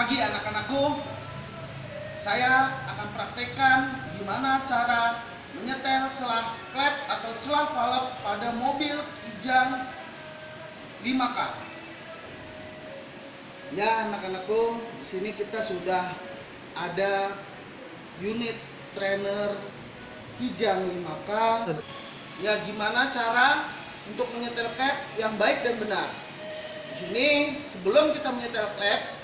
pagi anak-anakku. Saya akan praktekkan gimana cara menyetel celah klep atau celah valve pada mobil Kijang 5K. Ya anak-anakku, di sini kita sudah ada unit trainer Kijang 5K. Ya gimana cara untuk menyetel klep yang baik dan benar. Di sini sebelum kita menyetel klep,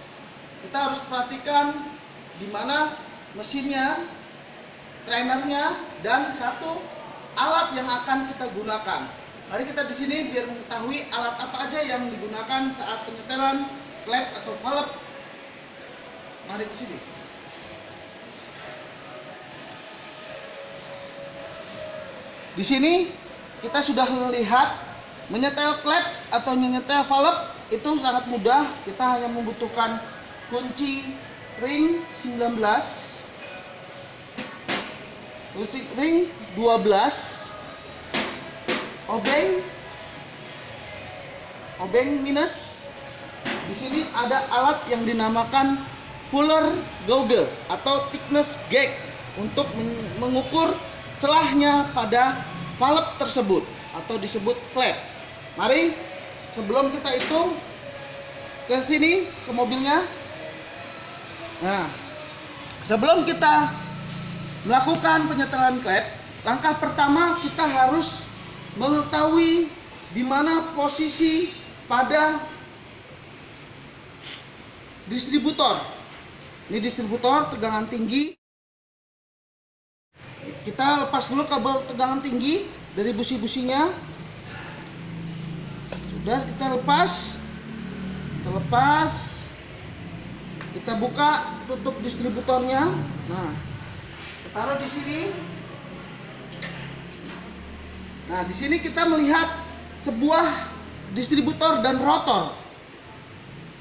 kita harus perhatikan di mana mesinnya, trainernya, dan satu alat yang akan kita gunakan. Mari kita di sini biar mengetahui alat apa aja yang digunakan saat penyetelan klep atau valve. Mari ke sini. Di sini kita sudah melihat menyetel klep atau menyetel valve itu sangat mudah. Kita hanya membutuhkan kunci ring 19, kunci ring 12, obeng minus. Di sini ada alat yang dinamakan Fuller gauge atau thickness gauge untuk mengukur celahnya pada valve tersebut atau disebut klep. Mari sebelum kita hitung ke sini ke mobilnya. Nah, sebelum kita melakukan penyetelan klep, langkah pertama kita harus mengetahui di mana posisi pada distributor. Ini distributor tegangan tinggi. Kita lepas dulu kabel tegangan tinggi dari busi-businya. Sudah kita lepas. Kita buka tutup distributornya. Nah, kita taruh di sini. Nah, di sini kita melihat sebuah distributor dan rotor.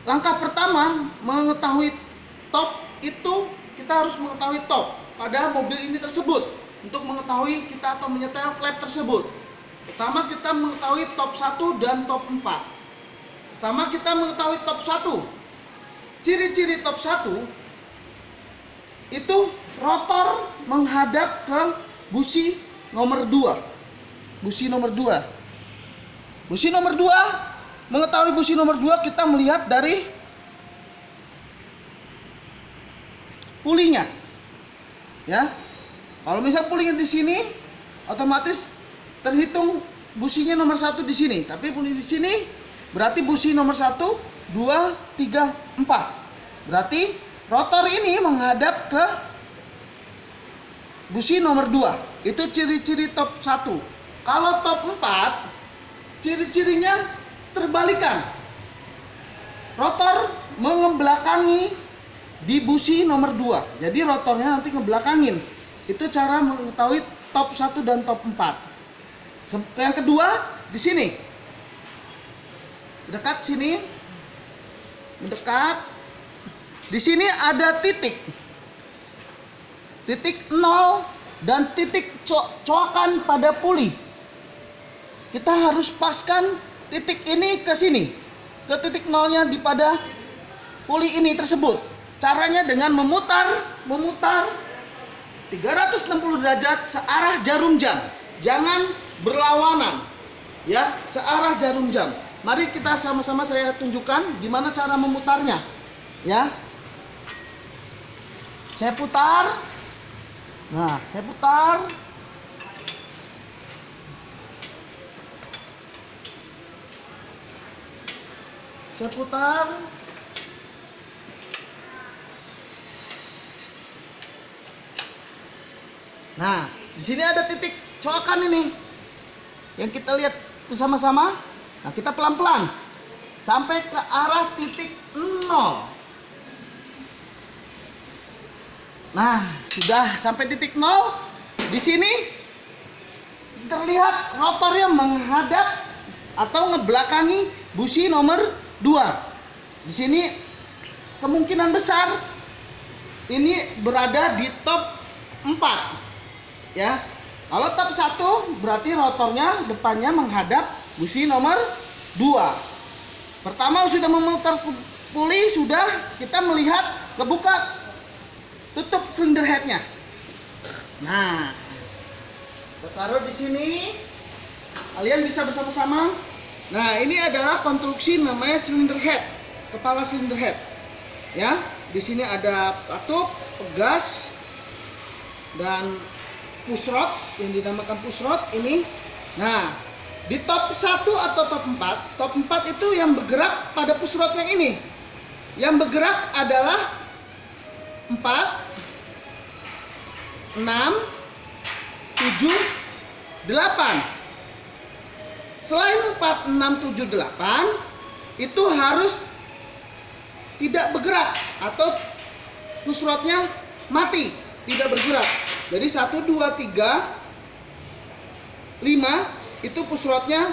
Langkah pertama mengetahui top itu, kita harus mengetahui top pada mobil ini tersebut untuk mengetahui kita atau menyetel klep tersebut. Pertama kita mengetahui top 1 dan top 4. Pertama kita mengetahui top 1. Ciri-ciri top 1 itu rotor menghadap ke busi nomor 2. Busi nomor 2. Busi nomor 2, mengetahui busi nomor 2 kita melihat dari pulinya. Ya. Kalau misal pulinya di sini, otomatis terhitung businya nomor 1 di sini. Tapi puli di sini berarti busi nomor 1, 2, 3, 4. Berarti rotor ini menghadap ke busi nomor 2. Itu ciri-ciri top 1. Kalau top 4, ciri-cirinya terbalikan. Rotor mengebelakangi di busi nomor 2. Jadi rotornya nanti ngebelakangin. Itu cara mengetahui top 1 dan top 4. Yang kedua di sini. Dekat sini. Mendekat. Di sini ada titik. Titik 0 dan titik coakan pada puli. Kita harus paskan titik ini ke sini. Ke titik 0-nya di pada puli ini tersebut. Caranya dengan memutar 360 derajat searah jarum jam. Jangan berlawanan. Ya, searah jarum jam. Mari kita sama-sama saya tunjukkan gimana cara memutarnya. Ya. Saya putar. Nah, saya putar. Saya putar. Nah, di sini ada titik coakan ini yang kita lihat bersama-sama. Nah, kita pelan-pelan sampai ke arah titik 0. Nah, sudah sampai titik 0. Di sini terlihat rotornya menghadap atau ngebelakangi busi nomor 2. Di sini kemungkinan besar ini berada di top 4. Ya. Kalau top 1 berarti rotornya depannya menghadap busi nomor 2. Pertama sudah memutar pulih sudah, kita melihat kebuka tutup silinder headnya. Nah, kita taruh di sini. Kalian bisa bersama-sama. Nah, ini adalah konstruksi namanya silinder head, kepala silinder head. Ya, di sini ada patuk, pegas, dan push rod yang dinamakan push rod ini. Nah, di top 1 atau top 4 itu yang bergerak pada push rod yang ini. Yang bergerak adalah 4, 6, 7, 8. Selain 4, 6, 7, 8 itu harus tidak bergerak atau push rodnya mati, tidak bergerak. Jadi 1, 2, 3, 5 itu push rodnya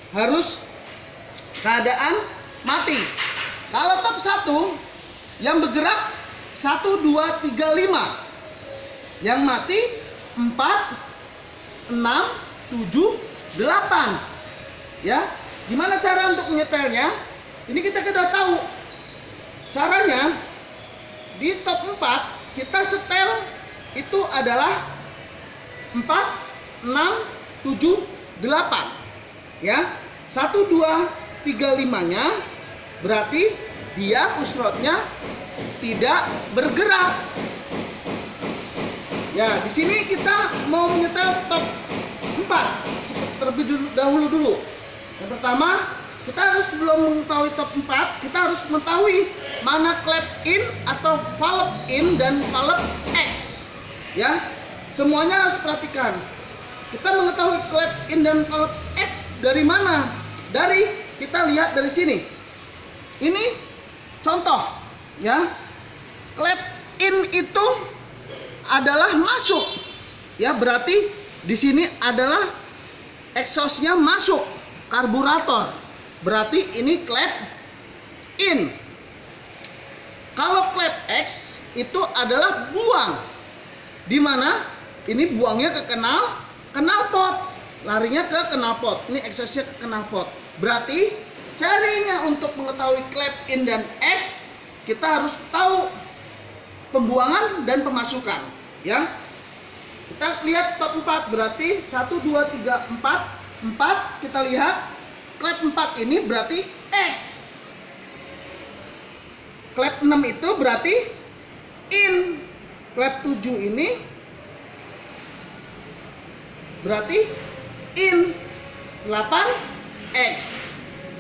harus keadaan mati. Kalau top 1 yang bergerak 1, 2, 3, 5, yang mati 4, 6, 7, 8. Ya, gimana cara untuk menyetelnya? Ini kita sudah tahu. Caranya di top 4 kita setel itu adalah 4, 6, 7, 8. Ya. 1, 2, 3, 5-nya berarti dia push rodnya tidak bergerak. Ya, di sini kita mau menyetel top 4 terlebih dahulu. Yang pertama, kita harus belum mengetahui top 4, kita harus mengetahui mana klep in atau valve in dan valve X. Ya, semuanya harus perhatikan. Kita mengetahui klep in dan valve X dari mana? Dari kita lihat dari sini. Ini contoh, ya. Klep in itu adalah masuk, ya, berarti di sini adalah exhaustnya masuk karburator, berarti ini klep in. Kalau klep X itu adalah buang, dimana ini buangnya ke knalpot, larinya ke knalpot, ini exhaustnya ke knalpot. Berarti carinya untuk mengetahui klep in dan X, kita harus tahu pembuangan dan pemasukan, ya. Kita lihat top 4 berarti 1, 2, 3, 4 kita lihat klep 4 ini berarti X. Klep 6 itu berarti in. Klep 7 ini berarti in. 8 X.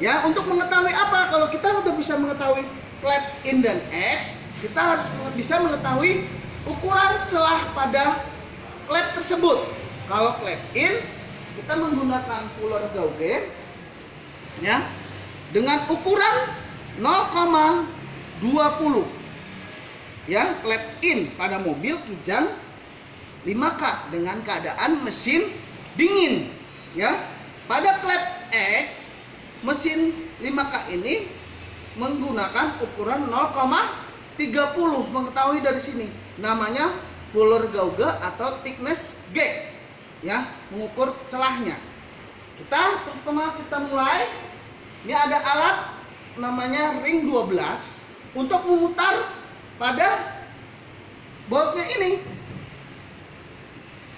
Ya, untuk mengetahui apa? Kalau kita udah bisa mengetahui klep in dan X, kita harus bisa mengetahui ukuran celah pada klep tersebut. Kalau klep in kita menggunakan puller gauge, ya, dengan ukuran 0,20. Ya, klep in pada mobil Kijang 5K dengan keadaan mesin dingin, ya. Pada klep X mesin 5K ini menggunakan ukuran 0,30. Mengetahui dari sini namanya puller gauge atau thickness gauge, ya, mengukur celahnya. Pertama kita mulai. Ini ada alat namanya ring 12 untuk memutar pada bautnya ini.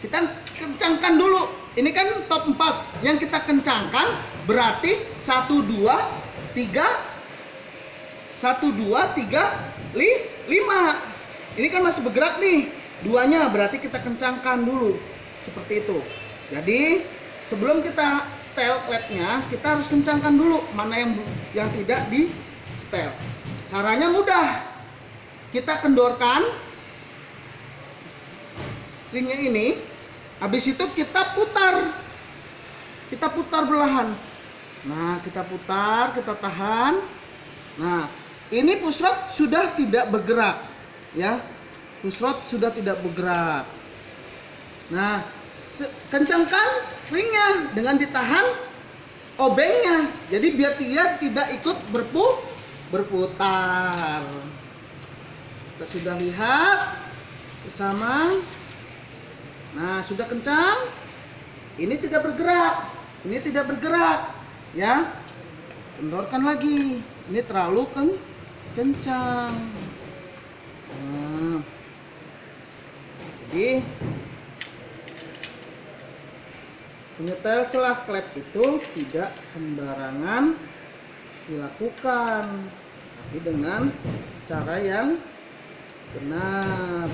Kita kencangkan dulu. Ini kan top 4 yang kita kencangkan berarti 1, 2, 3, 5. Ini kan masih bergerak nih. Duanya berarti kita kencangkan dulu. Seperti itu. Jadi sebelum kita setel klepnya, kita harus kencangkan dulu mana yang tidak di setel. Caranya mudah. Kita kendorkan ringnya ini. Habis itu kita putar. Kita putar belahan. Nah, kita putar, kita tahan. Nah, ini push rod sudah tidak bergerak, ya. Push rod sudah tidak bergerak. Nah, kencangkan ringnya dengan ditahan obengnya. Jadi biar dia tidak ikut berputar. Kita sudah lihat bersama. Nah, sudah kencang. Ini tidak bergerak. Ini tidak bergerak, ya. Kendorkan lagi. Ini terlalu kencang. Nah, jadi menyetel celah klep itu tidak sembarangan dilakukan, tapi dengan cara yang benar.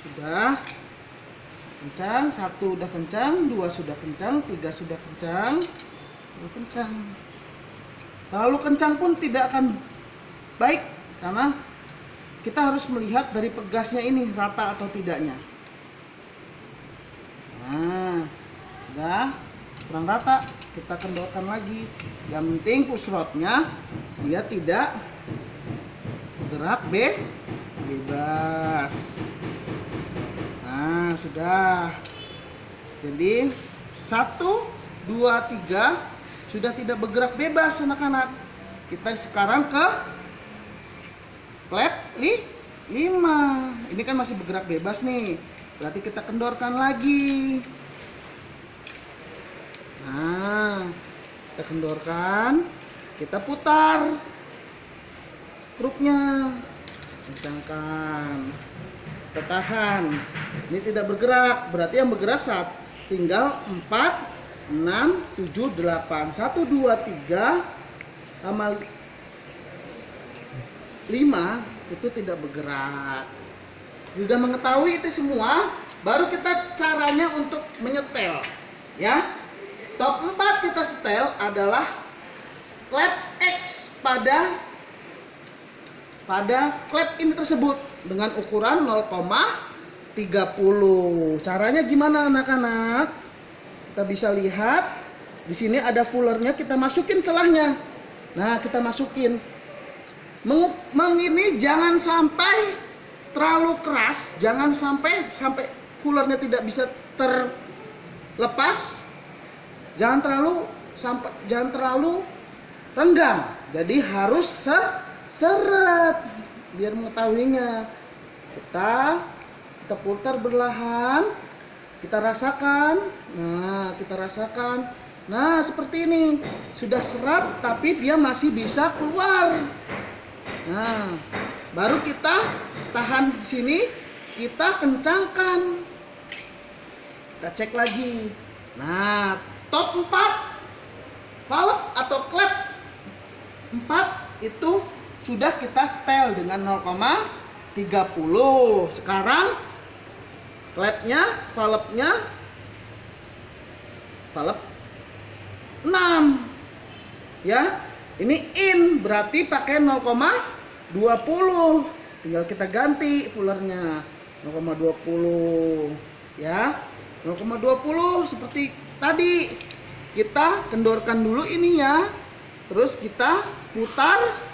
Sudah kencang, 1 udah kencang, 2 sudah kencang, 3 sudah kencang, 4 kencang. Terlalu kencang pun tidak akan baik, karena kita harus melihat dari pegasnya ini rata atau tidaknya. Nah, sudah kurang rata, kita kendorkan lagi. Yang penting push rodnya dia tidak bergerak bebas. Nah, sudah. Jadi 1, 2, 3 sudah tidak bergerak bebas anak-anak. Kita sekarang ke klep 5. Ini kan masih bergerak bebas nih. Berarti kita kendorkan lagi. Nah, kita kendorkan, kita putar skrupnya, kencangkan. Kita tahan, ini tidak bergerak, berarti yang bergerak saat tinggal 4, 6, 7, 8, 1, 2, 3 sama 5 itu tidak bergerak. Sudah mengetahui itu semua, baru kita caranya untuk menyetel, ya. Top 4 kita setel adalah klep X pada klep ini tersebut dengan ukuran 0,30. Caranya gimana anak-anak? Kita bisa lihat di sini ada fullernya, kita masukin celahnya. Nah, kita masukin. Ini jangan sampai terlalu keras, jangan sampai fullernya tidak bisa terlepas. Jangan terlalu renggang. Jadi harus seret biar mengetahuinya. Kita putar berlahan, kita rasakan. Nah, kita rasakan. Nah, seperti ini. Sudah seret tapi dia masih bisa keluar. Nah, baru kita tahan di sini, kita kencangkan. Kita cek lagi. Nah, top 4 valve atau klep 4 itu sudah kita setel dengan 0,30. Sekarang klepnya, valve-nya valve 6. Ya, ini in berarti pakai 0,20. Tinggal kita ganti fullernya 0,20 ya. 0,20 seperti tadi. Kita kendorkan dulu ininya. Terus kita putar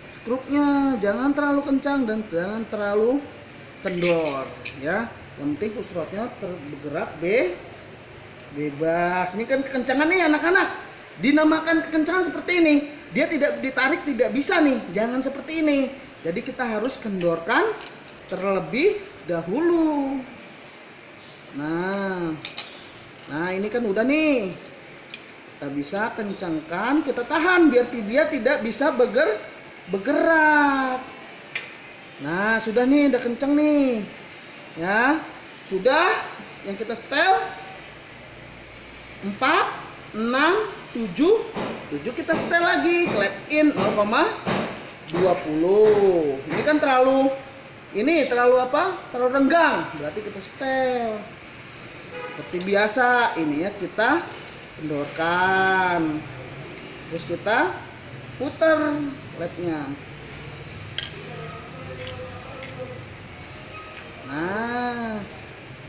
skrupnya, jangan terlalu kencang dan jangan terlalu kendor ya. Yang penting push rodnya bergerak bebas. Ini kan kekencangan nih anak-anak. Dinamakan kekencangan seperti ini. Dia tidak ditarik, tidak bisa nih. Jangan seperti ini. Jadi kita harus kendorkan terlebih dahulu. Nah ini kan udah nih. Kita bisa kencangkan, kita tahan biar dia tidak bisa bergerak. Nah, sudah nih, udah kencang nih. Ya, sudah yang kita setel 4, 6, 7 kita setel lagi, klep in 0,20. Ini kan terlalu apa? Terlalu renggang, berarti kita setel. Seperti biasa, ini ya kita kendorkan. Terus kita putar klepnya. Nah,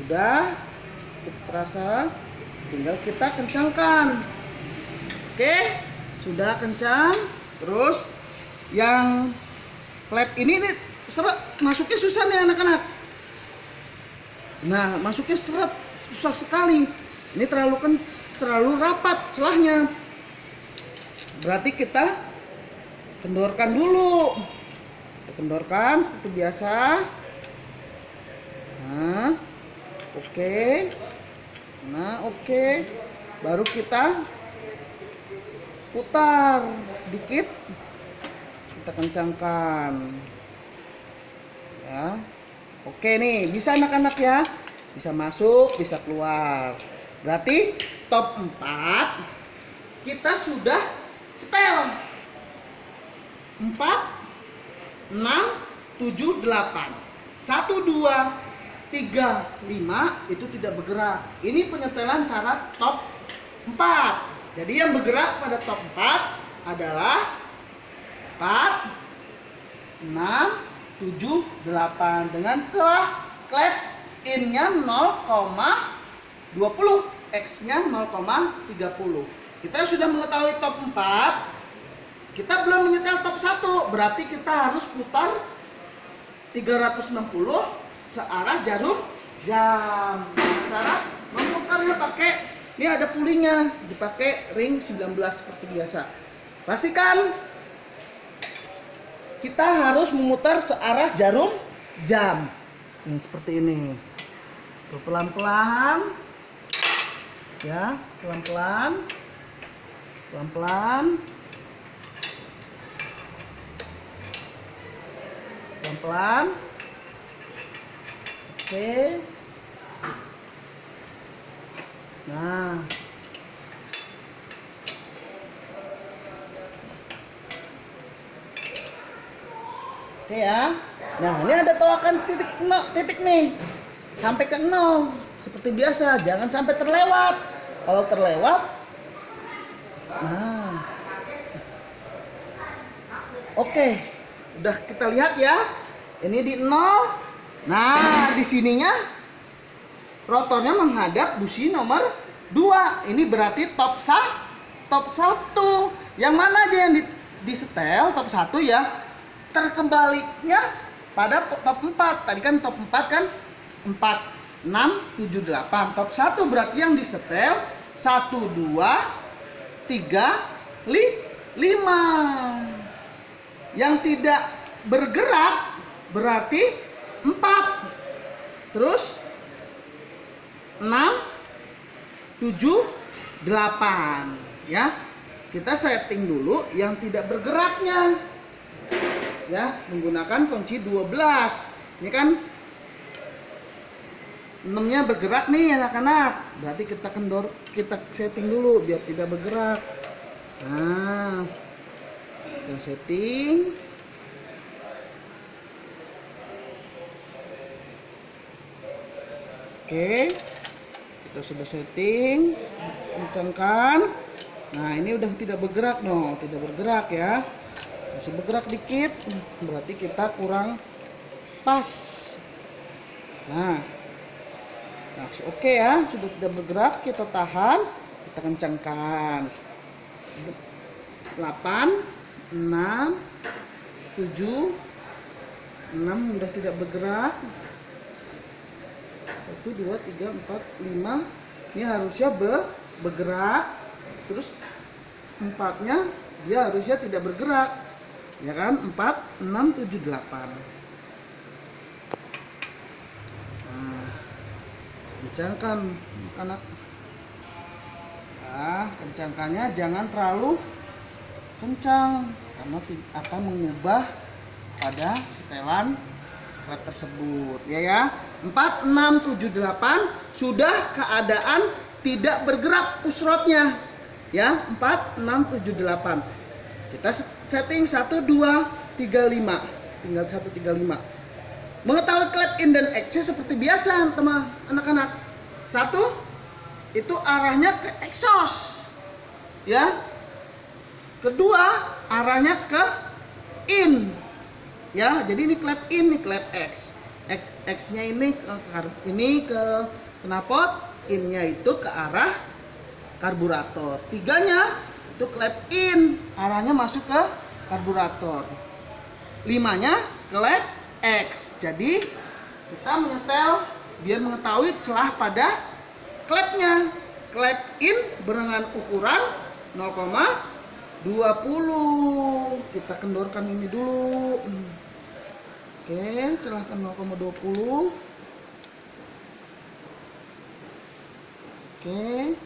udah terasa, tinggal kita kencangkan. Oke, sudah kencang. Terus yang klep ini nih seret, masuknya susah nih anak-anak. Nah, masuknya seret susah sekali. Ini terlalu rapat celahnya. Berarti kita kendorkan dulu. Kita kendorkan seperti biasa. Nah, oke. Nah, oke. Baru kita putar sedikit. Kita kencangkan. Ya. Oke nih, bisa anak-anak ya. Bisa masuk, bisa keluar. Berarti top 4 kita sudah setel. 4 6 7 8. 1 2 3 5 itu tidak bergerak. Ini penyetelan cara top 4. Jadi yang bergerak pada top 4 adalah 4 6 7 8 dengan celah klep in-nya 0,20, X-nya 0,30. Kita sudah mengetahui top 4. Kita belum menyetel top 1, berarti kita harus putar 360 searah jarum jam. Cara memutarnya pakai, ini ada pulingnya, dipakai ring 19 seperti biasa. Pastikan kita harus memutar searah jarum jam. Ini seperti ini. Pelan-pelan. Ya, pelan-pelan. Pelan-pelan. Pelan-pelan. Oke. Nah. Oke ya. Nah, ini ada tolakan titik nih. Sampai ke 0 seperti biasa, jangan sampai terlewat. Kalau terlewat, nah. Oke. Udah kita lihat ya. Ini di 0. Nah, di sininya rotornya menghadap busi nomor 2. Ini berarti top 1. Yang mana aja yang disetel top 1 ya? Terkembalinya pada top 4. Tadi kan top 4 kan 4 6 7 8. Top 1 berarti yang disetel 1 2 3 5. Yang tidak bergerak berarti 4. Terus 6 7 8 ya. Kita setting dulu yang tidak bergeraknya. Ya, menggunakan kunci 12. Ini kan 6-nya bergerak nih anak-anak. Berarti kita setting dulu biar tidak bergerak. Nah, kita setting. Oke. Kita sudah setting. Kencangkan. Nah, ini udah tidak bergerak no, tidak bergerak ya. Masih bergerak dikit, berarti kita kurang pas. Nah, oke ya, sudah tidak bergerak, kita tahan, kita kencangkan. 8 6 7 6 udah tidak bergerak. 1 2 3 4 5. Ini harusnya bergerak. Terus 4-nya dia harusnya tidak bergerak. Ya kan? 4 6 7 8. Nah, kencangkan anak. Nah, kencangkannya jangan terlalu kencang karena akan mengubah pada setelan klep tersebut. Ya. 4 6 7 8 sudah keadaan tidak bergerak push rodnya. Ya, 4 6 7 8. Kita setting 1 2 3 5. Tinggal 1 3 5. Mengetahui klep in dan X seperti biasa, teman anak-anak. 1 itu arahnya ke exhaust. Ya. Kedua, arahnya ke in. Ya, jadi ini klep in, ini klep X. X-nya ini ke knalpot, in-nya itu ke arah karburator. 3-nya itu klep in, arahnya masuk ke karburator. 5-nya klep X. Jadi kita menyetel biar mengetahui celah pada klepnya. klep in dengan ukuran 0,20. Kita kendorkan ini dulu. Oke, celahkan 0,20. Oke.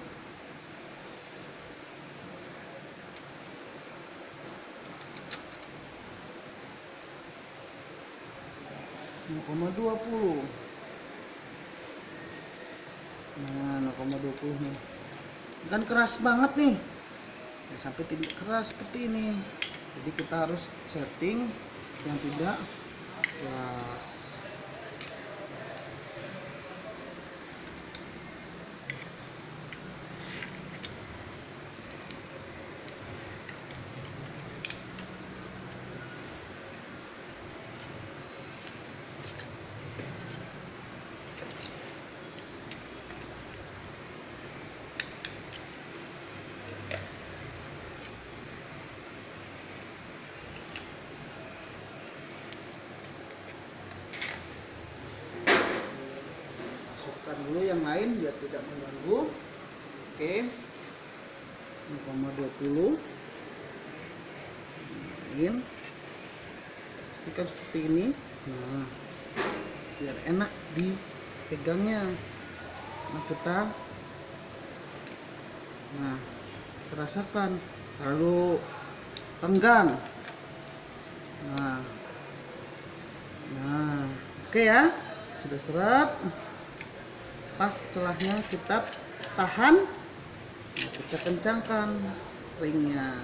,20. Nah, 0,20 nih. Kan keras banget nih. Ya, sampai tidak keras seperti ini. Jadi kita harus setting yang tidak keras. Masukkan dulu yang lain biar tidak mengganggu. Oke, 0,20 in pastikan seperti ini. Nah, biar enak dipegangnya. Nah, kita rasakan terlalu tenggang. Nah, oke ya, sudah seret. Pas celahnya kita tahan, kita kencangkan ringnya.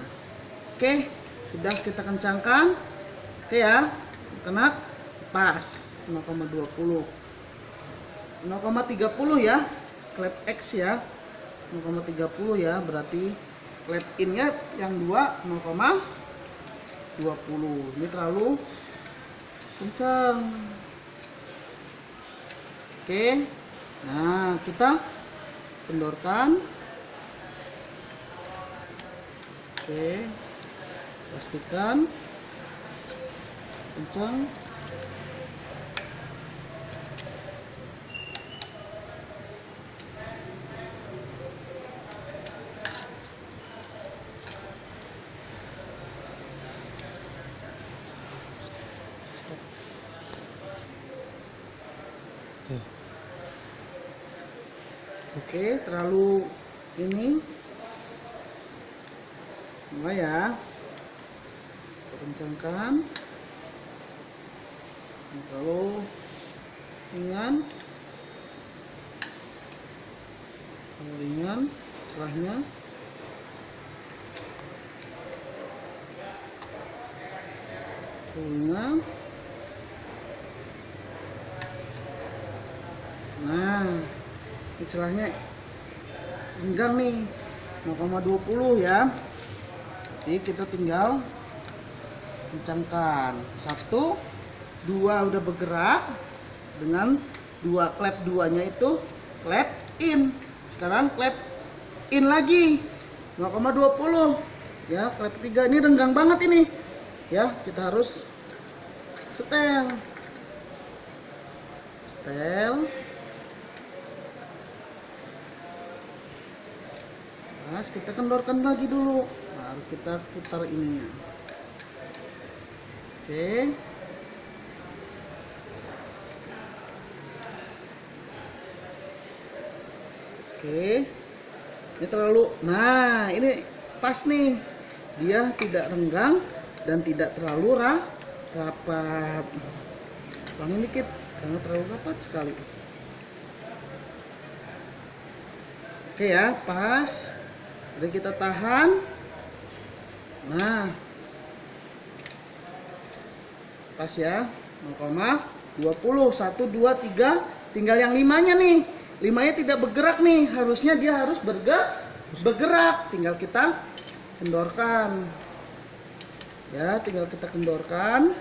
Oke, sudah kita kencangkan. Oke ya, kena pas 0,20, 0,30 ya, klep X ya, 0,30 ya, berarti klep innya yang 0,20. Ini terlalu kencang. Oke, nah kita kendorkan. Oke, pastikan kencang. Oke, terlalu ini enggak ya, kencangkan. Terlalu ringan, celahnya. Ringan. Nah, celahnya renggang nih, 0,20 ya. Jadi kita tinggal kencangkan. 1, 2 udah bergerak dengan klep 2-nya itu klep in. Sekarang klep in lagi 0,20 ya. Klep 3 ini renggang banget ini ya, kita harus setel. Nah, kita kendorkan lagi dulu, baru kita putar ininya. Oke. Ini terlalu, nah ini pas nih, dia tidak renggang dan tidak terlalu rapat. Ulangin dikit karena terlalu rapat sekali. Oke ya, pas. Jadi kita tahan. Nah, pas ya, 0,20, 1, 2, 3, tinggal yang 5-nya nih. 5-nya tidak bergerak nih, harusnya dia harus bergerak. Tinggal kita kendorkan. Ya, tinggal kita kendorkan.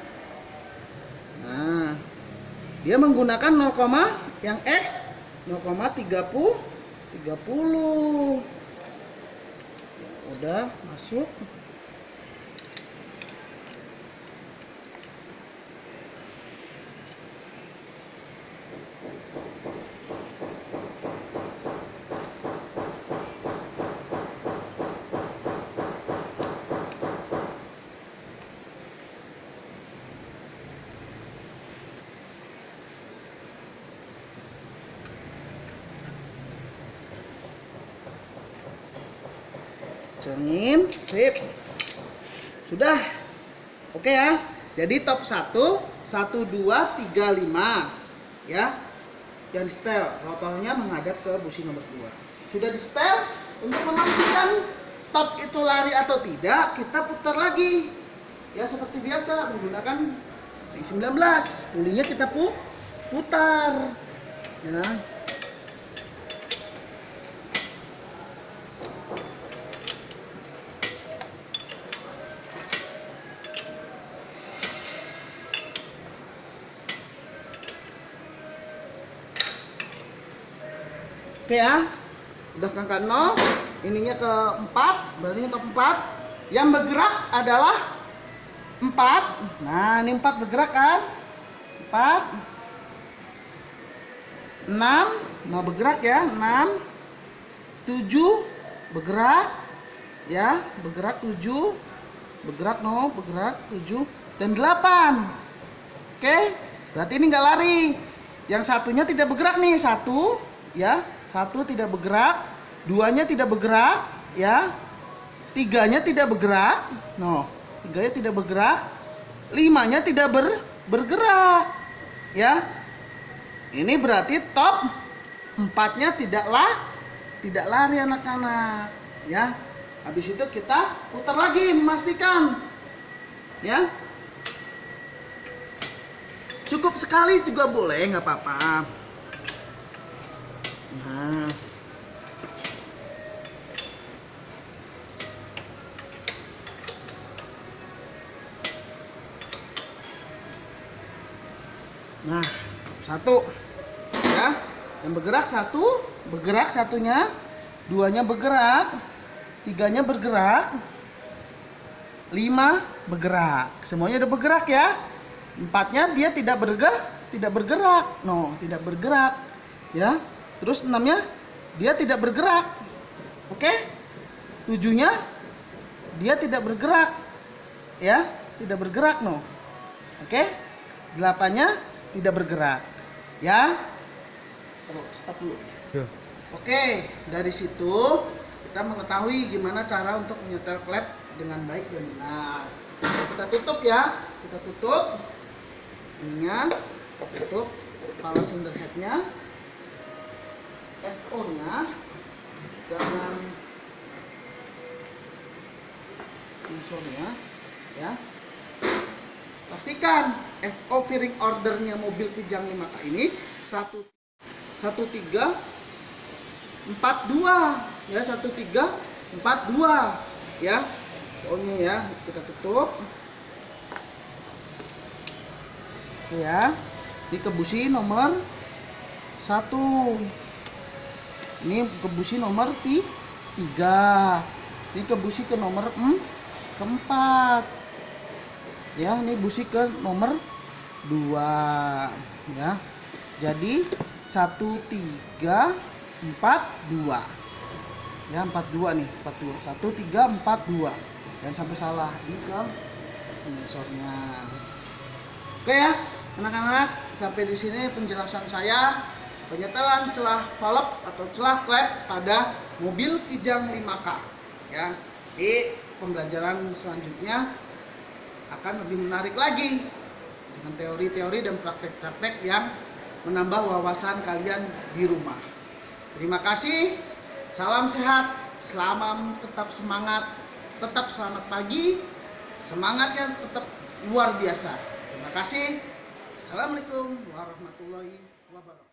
Nah, dia menggunakan 0, yang X 0,30. Ya, udah masuk. Kencengin, sip. Sudah. Oke ya. Jadi top 1, 1, 2, 3, 5. Ya. Yang di setel, rotornya menghadap ke busi nomor 2. Sudah di setel, untuk memastikan top itu lari atau tidak, kita putar lagi. Ya seperti biasa menggunakan ring 19. Pulinya kita putar. Ya. Oke ya, udah ke angka 0, ininya ke 4, berarti ini top 4. Yang bergerak adalah 4. Nah, ini 4 bergerak kan? 4 6, nah bergerak ya, 6 7 bergerak ya, bergerak 7, bergerak bergerak 7 dan 8. Oke, berarti ini nggak lari. Yang satunya tidak bergerak nih, 1 ya, 1 tidak bergerak, 2-nya tidak bergerak ya, 3-nya tidak bergerak, 3-nya tidak bergerak, 5-nya tidak bergerak ya. Ini berarti top 4-nya tidak lari anak-anak ya. Habis itu kita putar lagi memastikan ya. Cukup sekali juga boleh, nggak apa-apa. Nah, 1 ya, yang bergerak 1, bergerak satunya, 2-nya bergerak, 3-nya bergerak, 5 bergerak, semuanya udah bergerak ya. 4-nya dia tidak bergerak, tidak bergerak ya. Terus 6-nya dia tidak bergerak. Oke? 7-nya dia tidak bergerak ya, tidak bergerak Oke? 8-nya tidak bergerak ya. Stop dulu. Oke, dari situ kita mengetahui gimana cara untuk menyetel klep dengan baik dan benar. Kita tutup ya, kita tutup ininya, tutup kepala cylinder headnya, FO nya dengan sensornya ya. Pastikan FO fairing ordernya mobil Kijang 5K ini 1342 ya, 1342 ya. FO-nya ya, kita tutup ya. Di kebusi nomor 1, ini kebusi nomor 3, ini kebusi ke nomor 4 ya, ini busi ke nomor 2 ya. Jadi 1342 ya, 42 nih, 42 1342, jangan sampai salah, ini ke sensornya. Oke ya anak-anak, sampai di sini penjelasan saya penyetelan celah valve atau celah klep pada mobil Kijang 5K ya. Di pembelajaran selanjutnya akan lebih menarik lagi dengan teori-teori dan praktek-praktek yang menambah wawasan kalian di rumah. Terima kasih, salam sehat, tetap semangat, tetap selamat pagi, semangatnya tetap luar biasa. Terima kasih. Assalamualaikum warahmatullahi wabarakatuh.